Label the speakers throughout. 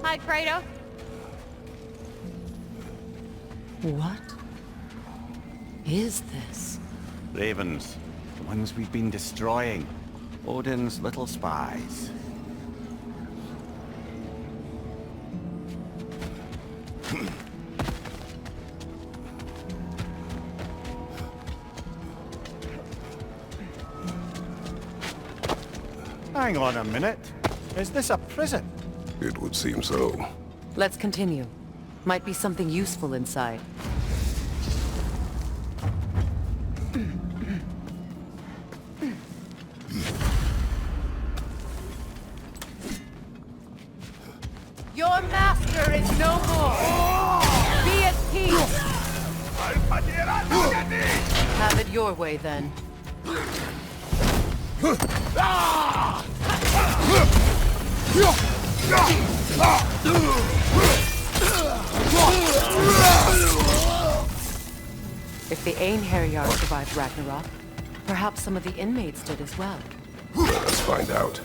Speaker 1: Hi, Kratos.
Speaker 2: What is this?
Speaker 3: Ravens. The ones we've been destroying. Odin's little spies. Hang on a minute. Is this a prison?
Speaker 4: It would seem so.
Speaker 2: Let's continue. Might be something useful inside.
Speaker 1: Your master is no more. Be at peace.
Speaker 2: Have it your way, then. If the Einherjar survived Ragnarok, perhaps some of the inmates did as well.
Speaker 4: Let's find out.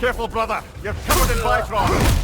Speaker 3: Careful, brother. You're covered in Bifrost.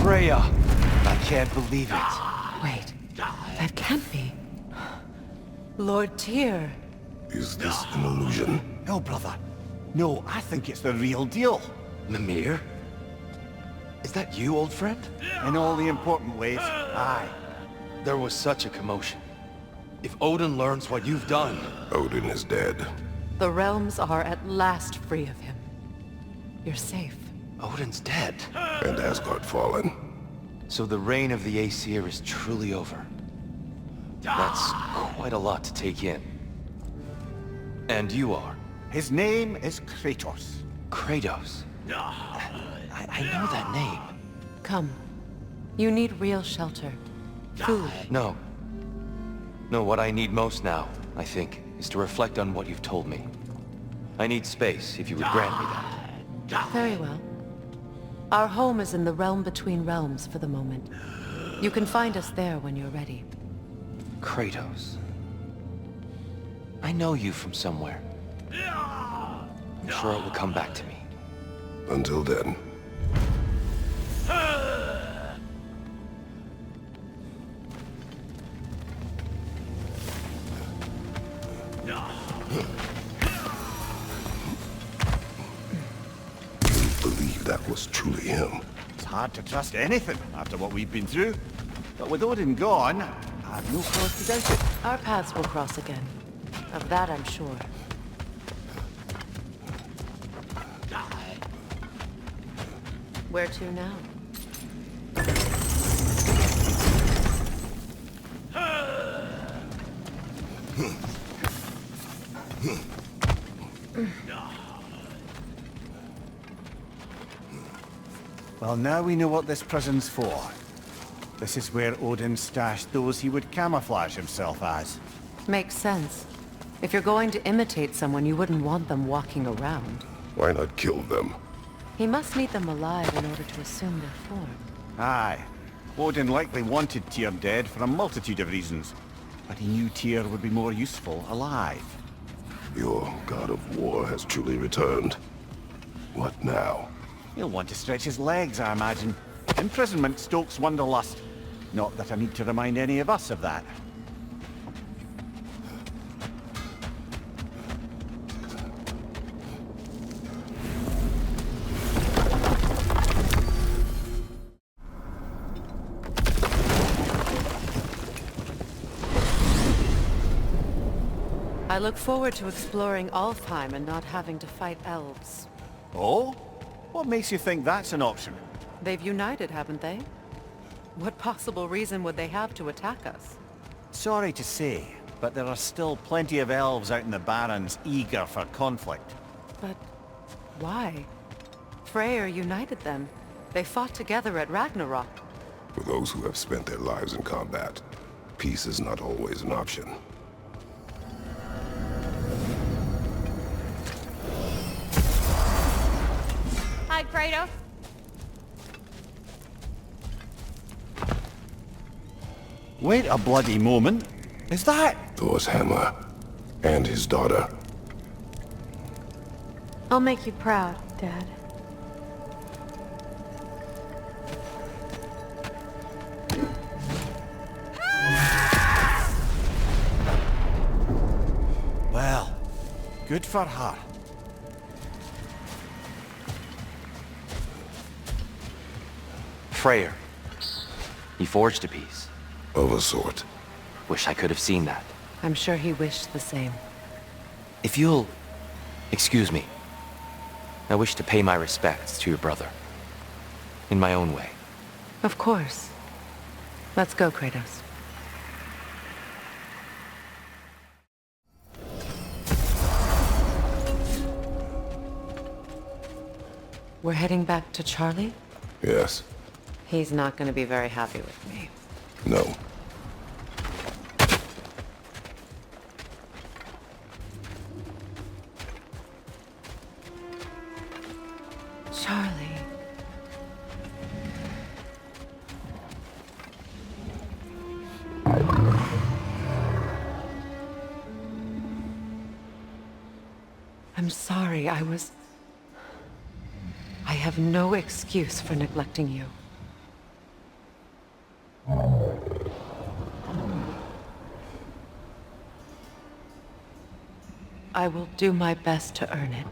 Speaker 5: Freya! I can't believe it.
Speaker 2: Wait, that can't be. Lord Tyr.
Speaker 4: Is this an illusion?
Speaker 3: No, brother. No, I think it's the real deal.
Speaker 5: Mimir? Is that you, old friend?
Speaker 3: In all the important ways, aye.
Speaker 5: There was such a commotion. If Odin learns what you've done...
Speaker 4: Odin is dead.
Speaker 2: The realms are at last free of him. You're safe.
Speaker 5: Odin's dead.
Speaker 4: And Asgard fallen.
Speaker 5: So the reign of the Aesir is truly over. That's quite a lot to take in. And you are?
Speaker 3: His name is Kratos.
Speaker 5: Kratos. I know that name.
Speaker 2: Come. You need real shelter. Food.
Speaker 5: No. No, what I need most now, I think, is to reflect on what you've told me. I need space, if you would grant me that.
Speaker 2: Very well. Our home is in the realm between realms for the moment. You can find us there when you're ready.
Speaker 5: Kratos. I know you from somewhere. I'm sure it will come back to me.
Speaker 4: Until then. You believe that was truly him?
Speaker 3: It's hard to trust anything after what we've been through. But with Odin gone, I have no cause to doubt it.
Speaker 2: Our paths will cross again. Of that I'm sure. Where to now?
Speaker 3: Well, now we know what this prison's for. This is where Odin stashed those he would camouflage himself as.
Speaker 2: Makes sense. If you're going to imitate someone, you wouldn't want them walking around.
Speaker 4: Why not kill them?
Speaker 2: He must need them alive in order to assume their form.
Speaker 3: Aye. Odin likely wanted Tyr dead for a multitude of reasons. But he knew Tyr would be more useful alive.
Speaker 4: Your god of war has truly returned. What now?
Speaker 3: He'll want to stretch his legs, I imagine. Imprisonment stokes wanderlust. Not that I need to remind any of us of that.
Speaker 2: I look forward to exploring Alfheim and not having to fight elves.
Speaker 3: Oh? What makes you think that's an option?
Speaker 2: They've united, haven't they? What possible reason would they have to attack us?
Speaker 3: Sorry to say, but there are still plenty of elves out in the Barrens eager for conflict.
Speaker 2: But why? Freyr united them. They fought together at Ragnarök.
Speaker 4: For those who have spent their lives in combat, peace is not always an option.
Speaker 1: Hi, Kratos.
Speaker 3: Wait a bloody moment. Is that?
Speaker 4: Thor's hammer, and his daughter.
Speaker 1: I'll make you proud, Dad.
Speaker 3: Well, good for her.
Speaker 5: Freyr. He forged a piece.
Speaker 4: Of a sort.
Speaker 5: Wish I could have seen that.
Speaker 2: I'm sure he wished the same.
Speaker 5: If you'll... excuse me. I wish to pay my respects to your brother. In my own way.
Speaker 2: Of course. Let's go, Kratos. We're heading back to Charlie?
Speaker 4: Yes.
Speaker 2: He's not going to be very happy with me.
Speaker 4: No.
Speaker 2: Charlie. I'm sorry, I have no excuse for neglecting you. I will do my best to earn it.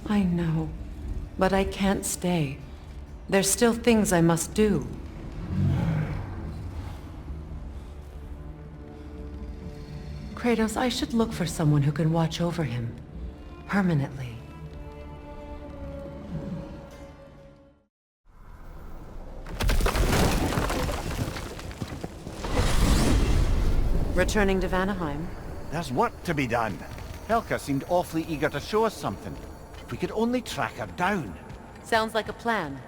Speaker 2: I know, but I can't stay. There's still things I must do. Kratos, I should look for someone who can watch over him. Permanently. Returning to Vanaheim.
Speaker 3: There's work to be done. Helka seemed awfully eager to show us something. If we could only track her down.
Speaker 2: Sounds like a plan.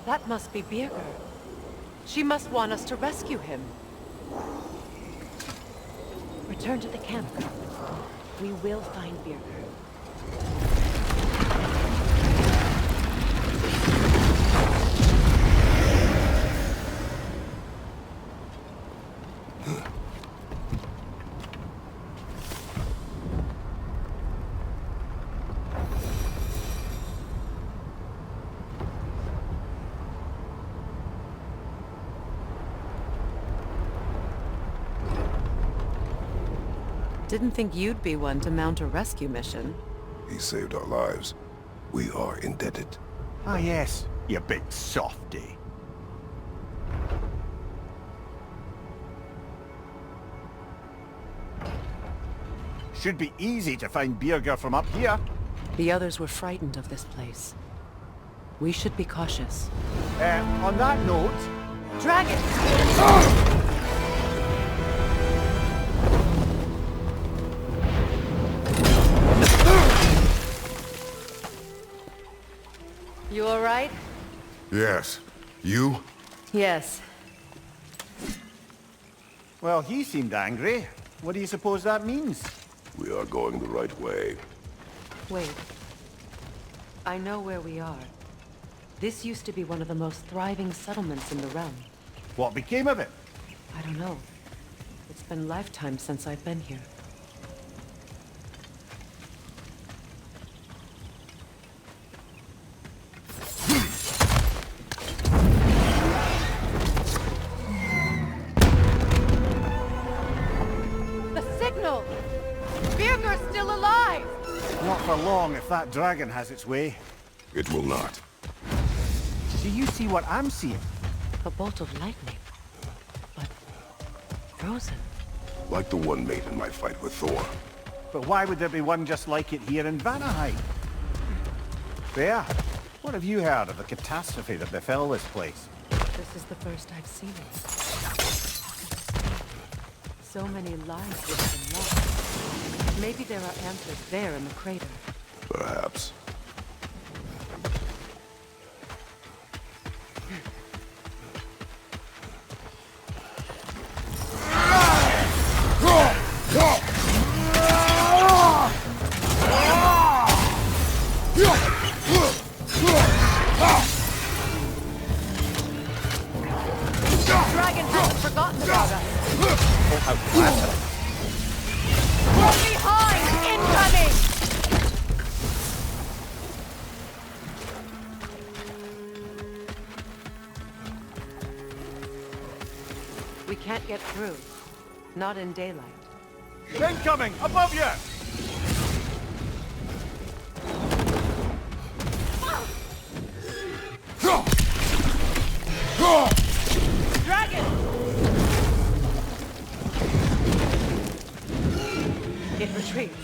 Speaker 2: That must be Birgir. She must want us to rescue him. Return to the camp. We will find Birger. Didn't think you'd be one to mount a rescue mission.
Speaker 4: He saved our lives. We are indebted.
Speaker 3: Ah yes, you big softy. Should be easy to find Birger from up here.
Speaker 2: The others were frightened of this place. We should be cautious.
Speaker 3: On that note...
Speaker 1: Dragon!
Speaker 2: You all right?
Speaker 4: Yes. You?
Speaker 2: Yes.
Speaker 3: Well, he seemed angry. What do you suppose that means?
Speaker 4: We are going the right way.
Speaker 2: Wait. I know where we are. This used to be one of the most thriving settlements in the realm.
Speaker 3: What became of it?
Speaker 2: I don't know. It's been lifetimes since I've been here.
Speaker 1: The signal! Birger's still alive!
Speaker 3: Not for long if that dragon has its way.
Speaker 4: It will not.
Speaker 3: Do you see what I'm seeing?
Speaker 2: A bolt of lightning. But... frozen.
Speaker 4: Like the one made in my fight with Thor.
Speaker 3: But why would there be one just like it here in Vanaheim? There. What have you heard of the catastrophe that befell this place?
Speaker 2: This is the first I've seen it. So many lives have been lost. Maybe there are answers there in the crater.
Speaker 4: Perhaps.
Speaker 1: Dragon hasn't forgotten about us!
Speaker 3: Oh, how flattering.
Speaker 1: From behind! Incoming!
Speaker 2: We can't get through. Not in daylight.
Speaker 3: Incoming! Above you!
Speaker 1: Dragon!
Speaker 2: It retreats.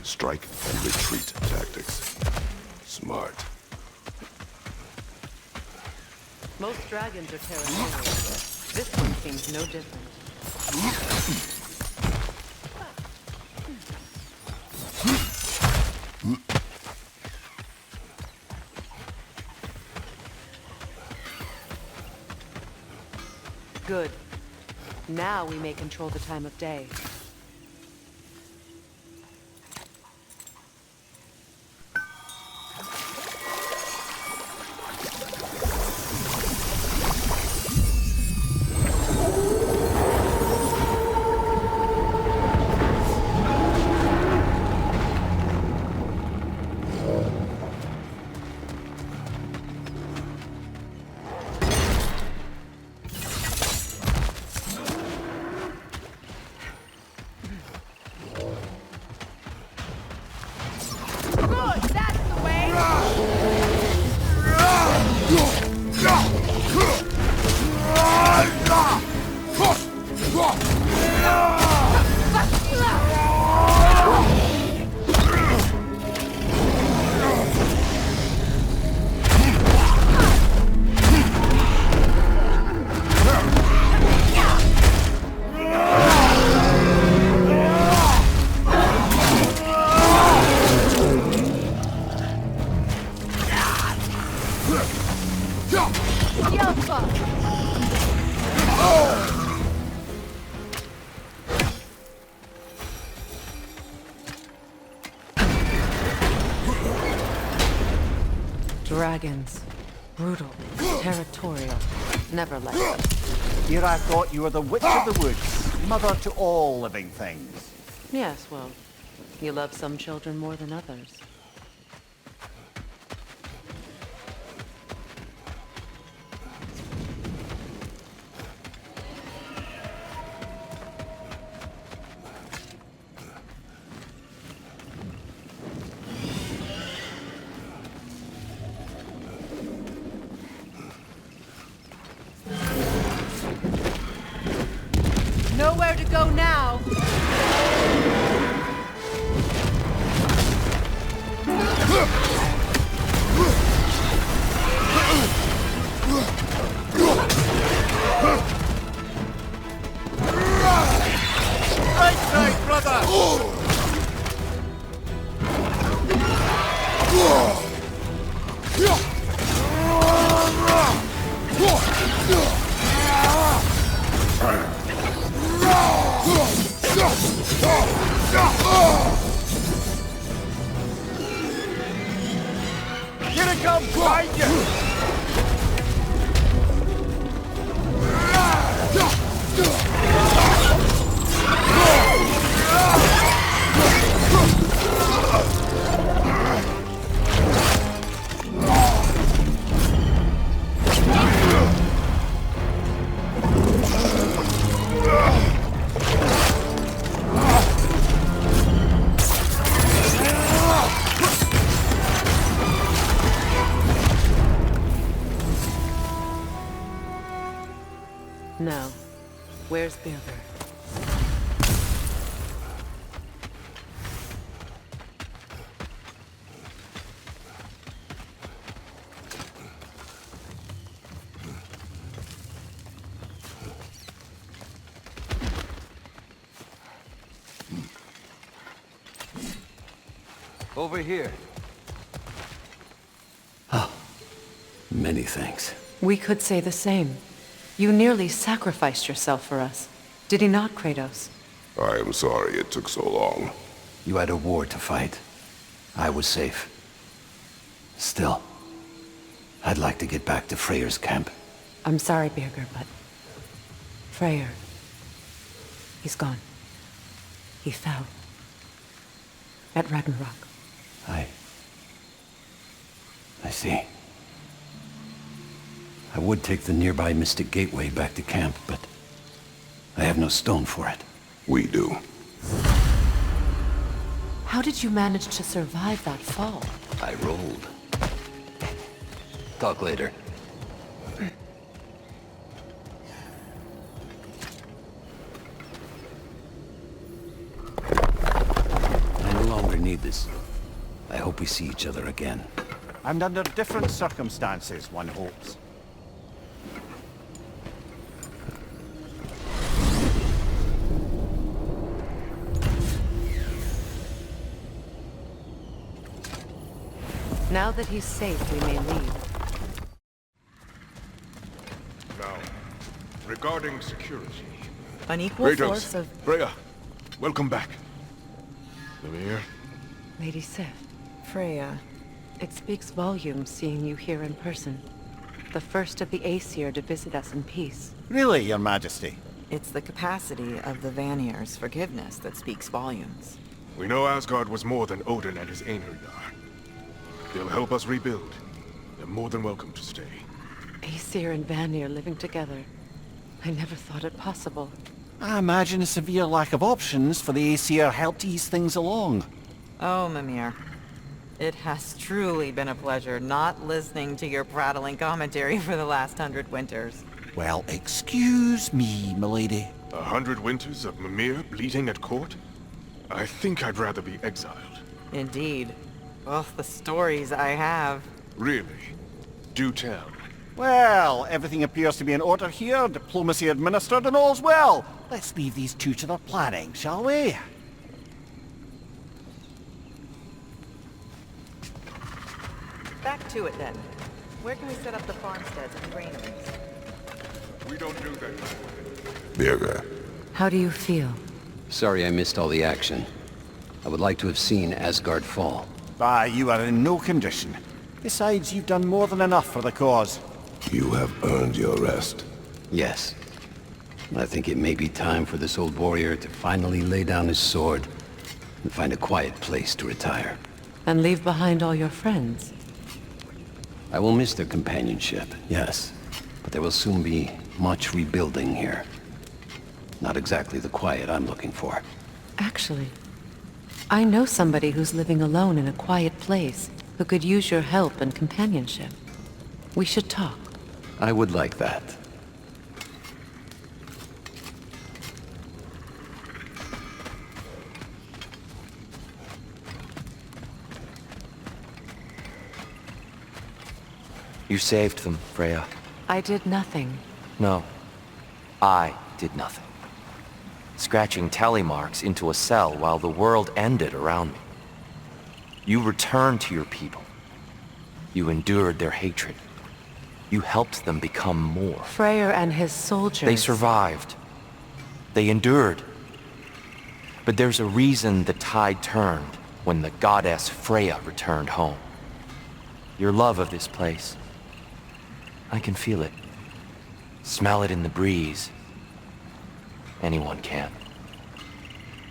Speaker 4: Strike and retreat tactics. Smart.
Speaker 2: Most dragons are territorial. This one seems no different. Good. Now we may control the time of day.
Speaker 1: Good! That's the way!
Speaker 2: Dragons. Brutal. Territorial. Never let up.
Speaker 3: Here I thought you were the witch of the woods, mother to all living things.
Speaker 2: Yes, well, you love some children more than others.
Speaker 1: Nowhere to go now.
Speaker 3: Right side, brother! Here it comes, behind you!
Speaker 2: Now, where's Birger?
Speaker 5: Over here.
Speaker 6: Many thanks.
Speaker 2: We could say the same. You nearly sacrificed yourself for us. Did he not, Kratos?
Speaker 4: I am sorry it took so long.
Speaker 6: You had a war to fight. I was safe. Still, I'd like to get back to Freyr's camp.
Speaker 2: I'm sorry, Birger, but... Freyr... he's gone. He fell. At Ragnarok.
Speaker 6: I see. I would take the nearby Mystic Gateway back to camp, but I have no stone for it.
Speaker 4: We do.
Speaker 2: How did you manage to survive that fall?
Speaker 6: I rolled. Talk later. I no longer need this. I hope we see each other again.
Speaker 3: And under different circumstances, one hopes.
Speaker 2: Now that he's safe, we may leave.
Speaker 7: Now, regarding security...
Speaker 8: An equal force of...
Speaker 7: Freya, welcome back. Lemire?
Speaker 2: Lady Sif,
Speaker 8: Freya.
Speaker 2: it speaks volumes seeing you here in person. The first of the Aesir to visit us in peace.
Speaker 3: Really, Your Majesty?
Speaker 8: It's the capacity of the Vanir's forgiveness that speaks volumes.
Speaker 7: We know Asgard was more than Odin and his Einherjar. They'll help us rebuild. They're more than welcome to stay.
Speaker 2: Aesir and Vanir living together. I never thought it possible.
Speaker 3: I imagine a severe lack of options for the Aesir helped ease things along.
Speaker 8: Oh, Mimir. It has truly been a pleasure not listening to your prattling commentary for the last 100 winters.
Speaker 3: Well, excuse me, milady.
Speaker 7: 100 winters of Mimir bleeding at court? I think I'd rather be exiled.
Speaker 8: Indeed. Oh, the stories I have.
Speaker 7: Really? Do tell.
Speaker 3: Well, everything appears to be in order here, diplomacy administered, and all's well. Let's leave these two to their planning, shall we?
Speaker 8: Back to it then. Where can we set up the farmsteads and granaries?
Speaker 7: We don't do that.
Speaker 4: Birger.
Speaker 2: How do you feel?
Speaker 6: Sorry I missed all the action. I would like to have seen Asgard fall.
Speaker 3: Ah, you are in no condition. Besides, you've done more than enough for the cause.
Speaker 4: You have earned your rest.
Speaker 6: Yes. I think it may be time for this old warrior to finally lay down his sword and find a quiet place to retire.
Speaker 2: And leave behind all your friends.
Speaker 6: I will miss their companionship, yes. But there will soon be much rebuilding here. Not exactly the quiet I'm looking for.
Speaker 2: Actually, I know somebody who's living alone in a quiet place who could use your help and companionship. We should talk.
Speaker 6: I would like that.
Speaker 5: You saved them, Freya.
Speaker 2: I did nothing.
Speaker 5: No. I did nothing. Scratching tally marks into a cell while the world ended around me. You returned to your people. You endured their hatred. You helped them become more.
Speaker 2: Freyr and his soldiers...
Speaker 5: They survived. They endured. But there's a reason the tide turned when the goddess Freya returned home. Your love of this place. I can feel it. Smell it in the breeze. Anyone can.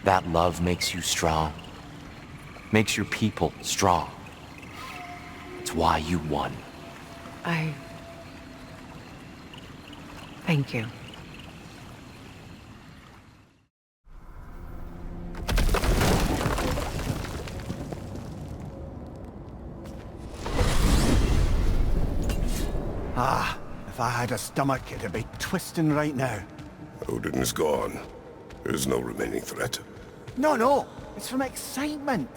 Speaker 5: That love makes you strong. Makes your people strong. It's why you won.
Speaker 2: Thank you.
Speaker 3: Ah, if I had a stomach, it'd be twisting right now.
Speaker 4: Odin is gone. There's no remaining threat.
Speaker 3: No, it's from excitement.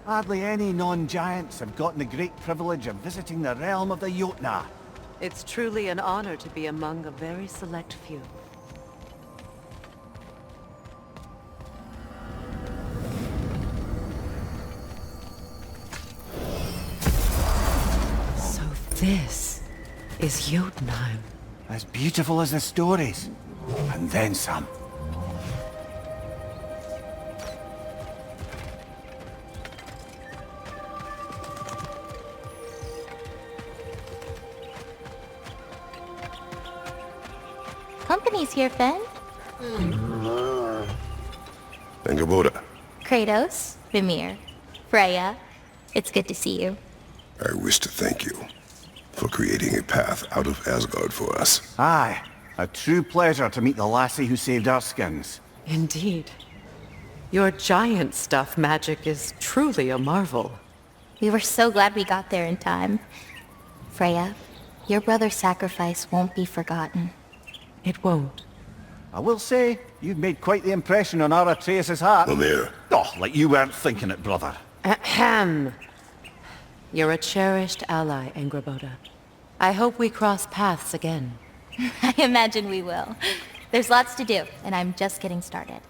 Speaker 3: Hardly any non-giants have gotten the great privilege of visiting the realm of the Jotnar.
Speaker 2: It's truly an honor to be among a very select few. So this is Jotunheim.
Speaker 3: As beautiful as the stories, and then some.
Speaker 9: Company's here, Fen.
Speaker 4: Angerboda,
Speaker 9: Kratos, Vimir, Freya. It's good to see you.
Speaker 4: I wish to thank you for creating a path out of Asgard for us.
Speaker 3: Aye, a true pleasure to meet the lassie who saved our skins.
Speaker 2: Indeed. Your giant stuff magic is truly a marvel.
Speaker 9: We were so glad we got there in time. Freya, your brother's sacrifice won't be forgotten.
Speaker 2: It won't.
Speaker 3: I will say, you've made quite the impression on our Atreus' heart.
Speaker 4: Mimir,
Speaker 3: Oh, like you weren't thinking it, brother.
Speaker 2: Ahem. You're a cherished ally, Angrboda. I hope we cross paths again.
Speaker 9: I imagine we will. There's lots to do, and I'm just getting started.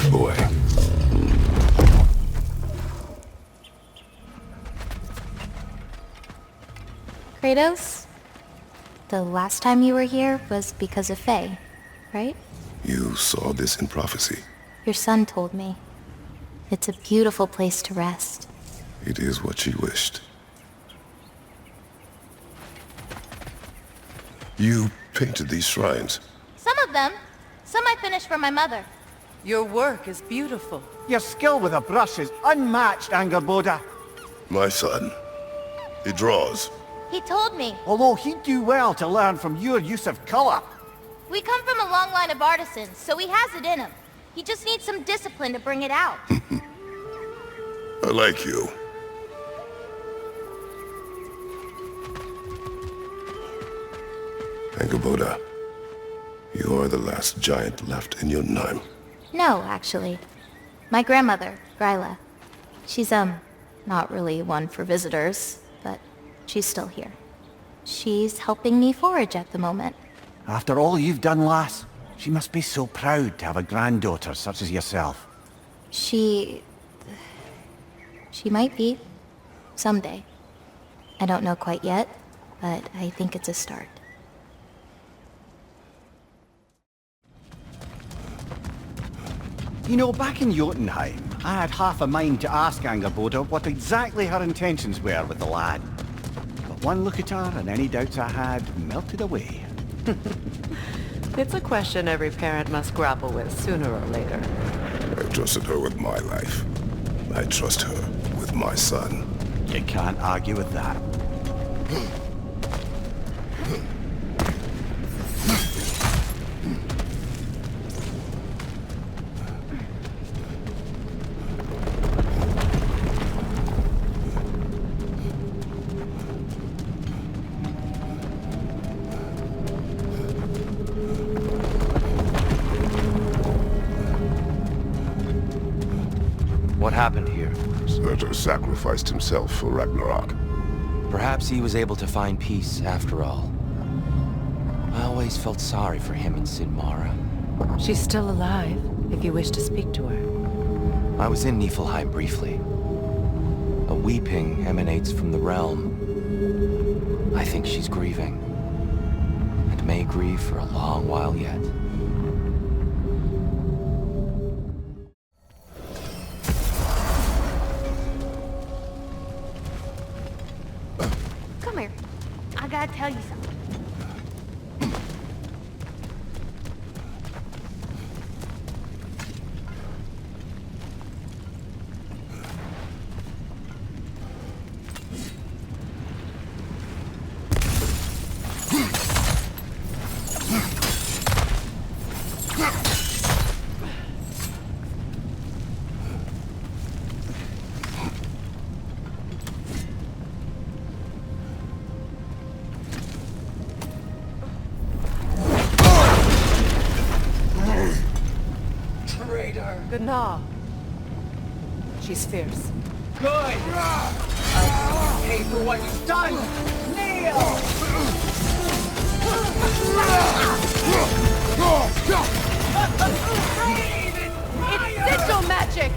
Speaker 4: good boy.
Speaker 9: Kratos, the last time you were here was because of Faye, right?
Speaker 4: You saw this in prophecy.
Speaker 9: Your son told me. It's a beautiful place to rest.
Speaker 4: It is what she wished. You painted these shrines.
Speaker 9: Some of them. Some I finished for my mother.
Speaker 2: Your work is beautiful.
Speaker 3: Your skill with a brush is unmatched, Angerboda.
Speaker 4: My son, he draws.
Speaker 9: He told me.
Speaker 3: Although he'd do well to learn from your use of color.
Speaker 9: We come from a long line of artisans, so he has it in him. He just needs some discipline to bring it out.
Speaker 4: I like you. Angerboda, you are the last giant left in Jotunheim.
Speaker 9: No, actually. My grandmother, Gryla. She's, not really one for visitors, but she's still here. She's helping me forage at the moment.
Speaker 3: After all you've done, lass, she must be so proud to have a granddaughter such as yourself.
Speaker 9: She She might be. Someday. I don't know quite yet, but I think it's a start.
Speaker 3: You know, back in Jotunheim, I had half a mind to ask Angerboda what exactly her intentions were with the lad. But one look at her and any doubts I had melted away.
Speaker 2: It's a question every parent must grapple with sooner or later.
Speaker 4: I trusted her with my life. I trust her with my son.
Speaker 3: You can't argue with that.
Speaker 5: What happened here?
Speaker 4: Surtur sacrificed himself for Ragnarok.
Speaker 5: Perhaps he was able to find peace after all. I always felt sorry for him and Sinmara.
Speaker 2: She's still alive, if you wish to speak to her.
Speaker 5: I was in Niflheim briefly. A weeping emanates from the realm. I think she's grieving. And may grieve for a long while yet.
Speaker 10: Come here. I gotta tell you something.
Speaker 2: Gná. She's fierce.
Speaker 11: Good! I pay for what you've done! Kneel!
Speaker 1: It's sigil magic!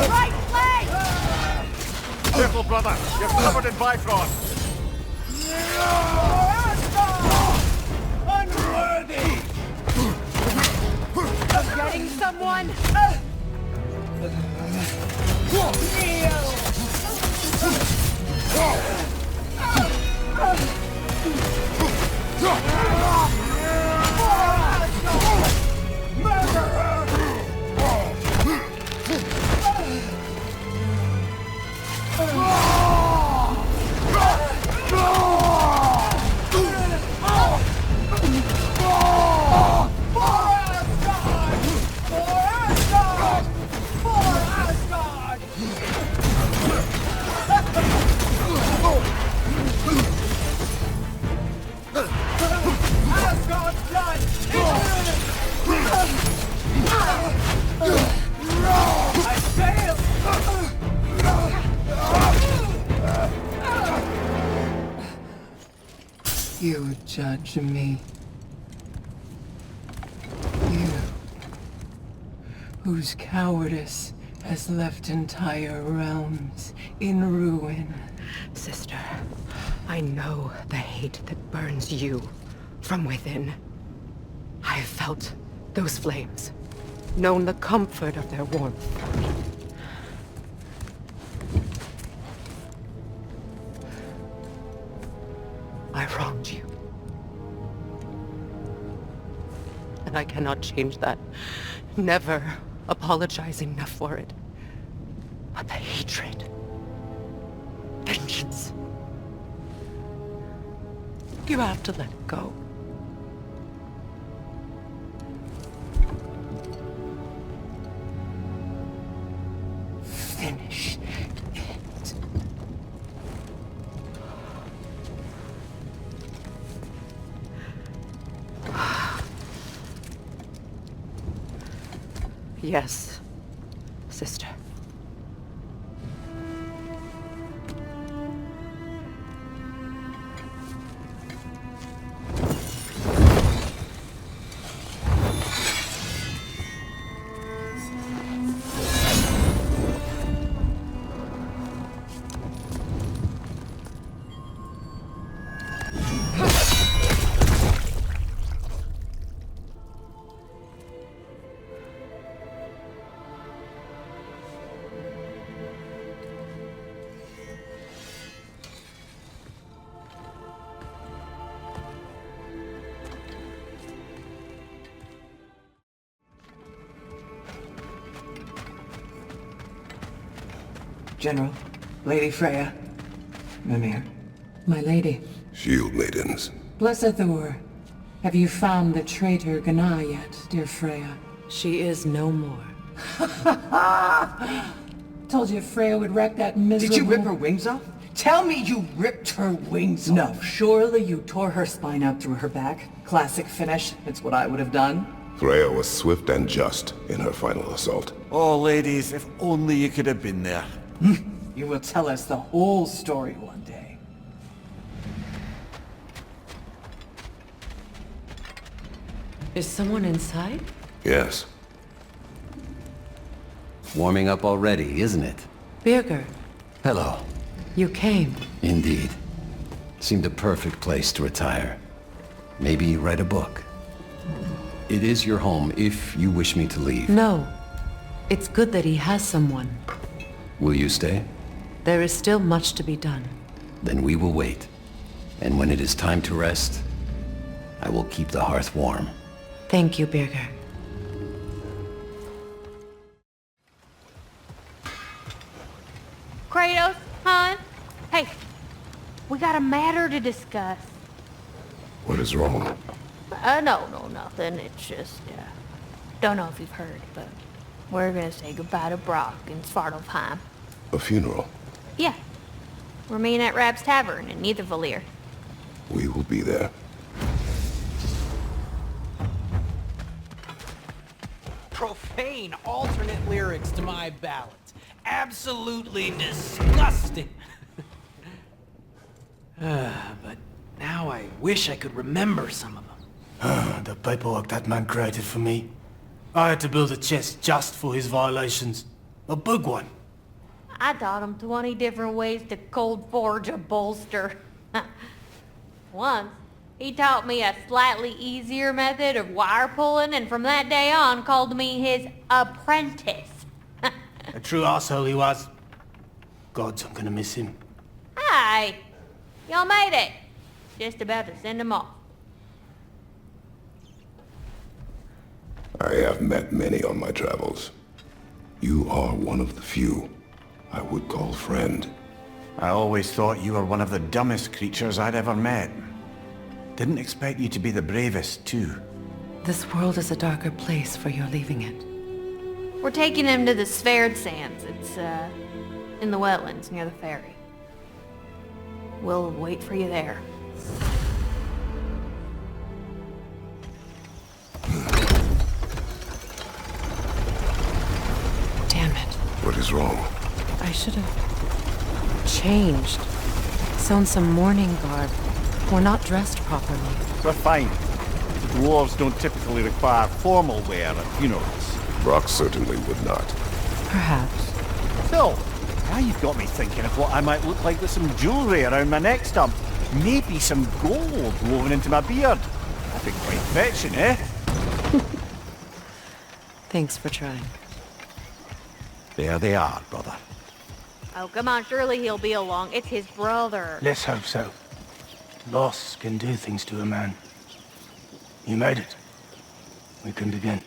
Speaker 1: Right leg!
Speaker 3: Careful, brother! You're covered in Bifrost!
Speaker 11: Unworthy!
Speaker 1: Getting someone?
Speaker 11: You judge me. You, whose cowardice has left entire realms in ruin.
Speaker 12: Sister, I know the hate that burns you from within. I have felt those flames, known the comfort of their warmth. I wronged you. And I cannot change that. Never apologize enough for it. But the hatred, vengeance, you have to let it go. Yes, sister.
Speaker 11: General, Lady Freya, Mimir, my lady.
Speaker 4: Shield maidens.
Speaker 11: Blessed Thor, have you found the traitor Gná yet, dear Freya?
Speaker 2: She is no more.
Speaker 11: Told you Freya would wreck that miserable...
Speaker 13: Did you rip her wings off? Tell me you ripped her wings off.
Speaker 11: No, surely you tore her spine out through her back. Classic finish. It's what I would have done.
Speaker 4: Freya was swift and just in her final assault.
Speaker 3: Oh, ladies, if only you could have been there.
Speaker 11: You will tell us the whole story one day.
Speaker 2: Is someone inside?
Speaker 4: Yes.
Speaker 6: Warming up already, isn't it?
Speaker 2: Birger,
Speaker 6: Hello.
Speaker 2: you came.
Speaker 6: Indeed. Seemed a perfect place to retire. Maybe write a book. It is your home if you wish me to leave.
Speaker 2: No. It's good that he has someone.
Speaker 6: Will you stay?
Speaker 2: There is still much to be done.
Speaker 6: Then we will wait. And when it is time to rest, I will keep the hearth warm.
Speaker 2: Thank you, Birger.
Speaker 10: Kratos, hon? Hey, we got a matter to discuss.
Speaker 4: What is wrong?
Speaker 10: No, nothing. It's just, don't know if you've heard, but we're gonna say goodbye to Brock in Svartalfheim.
Speaker 4: A funeral.
Speaker 10: Yeah. We're meeting at Rab's Tavern in Niedervalier.
Speaker 4: We will be there.
Speaker 13: Profane alternate lyrics to my ballads. Absolutely disgusting. But now I wish I could remember some of them.
Speaker 14: The paperwork that man created for me. I had to build a chest just for his violations. A big one.
Speaker 10: I taught him 20 different ways to cold forge a bolster. Once, he taught me a slightly easier method of wire pulling, and from that day on called me his apprentice.
Speaker 14: A true asshole he was. Gods, I'm gonna miss him.
Speaker 10: Hi! Y'all made it. Just about to send him off.
Speaker 4: I have met many on my travels. You are one of the few I would call friend.
Speaker 3: I always thought you were one of the dumbest creatures I'd ever met. Didn't expect you to be the bravest, too.
Speaker 2: This world is a darker place for your leaving it.
Speaker 10: We're taking him to the Sverd Sands. It's, in the wetlands near the ferry. We'll wait for you there.
Speaker 2: Damn it.
Speaker 4: What is wrong?
Speaker 2: I should have changed. Sewn some mourning garb. We're not dressed properly.
Speaker 3: We're fine. Dwarves don't typically require formal wear at funerals.
Speaker 4: Brock certainly would not.
Speaker 2: Perhaps.
Speaker 3: Still, now you've got me thinking of what I might look like with some jewellery around my neck stump. Maybe some gold woven into my beard. That'd be quite fetching, eh?
Speaker 2: Thanks for trying.
Speaker 3: There they are, brother.
Speaker 10: Oh, come on, surely he'll be along. It's his brother.
Speaker 14: Let's hope so. Loss can do things to a man. You made it. We can begin.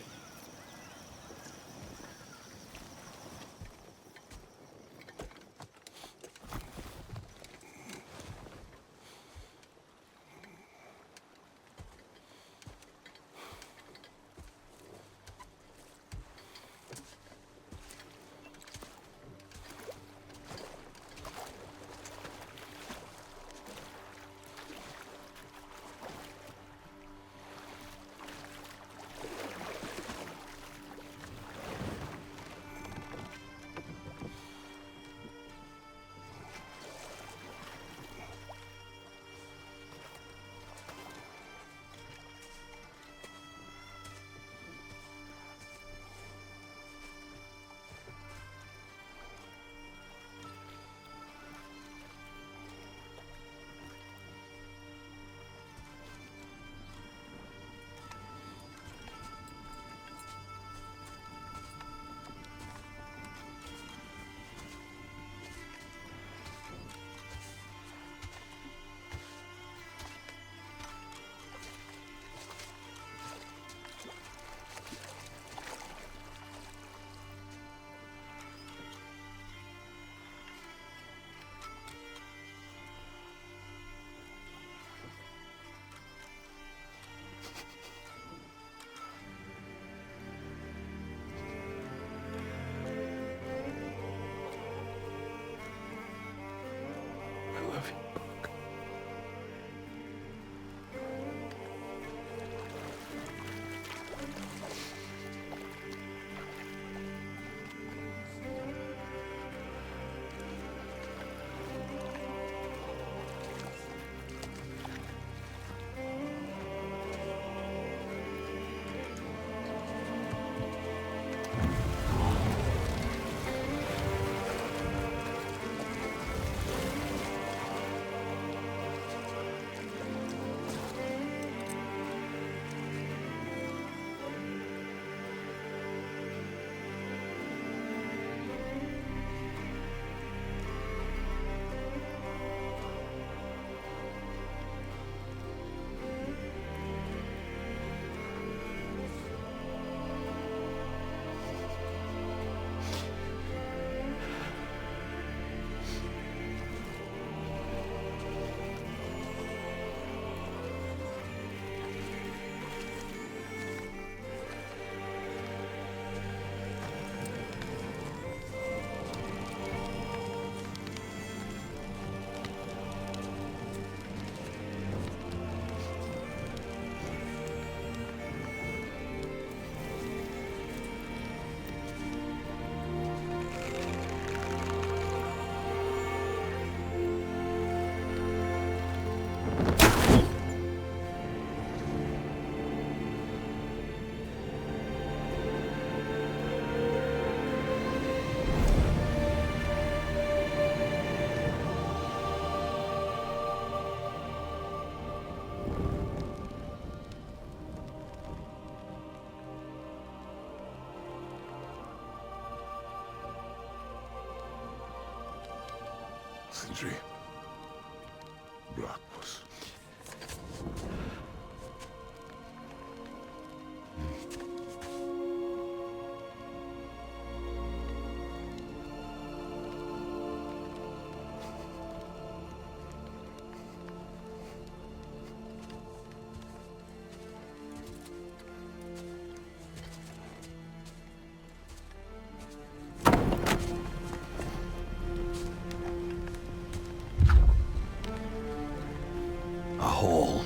Speaker 3: A hole.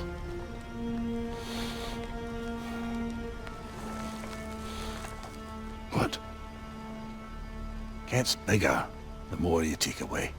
Speaker 4: What?
Speaker 3: Gets bigger the more you take away.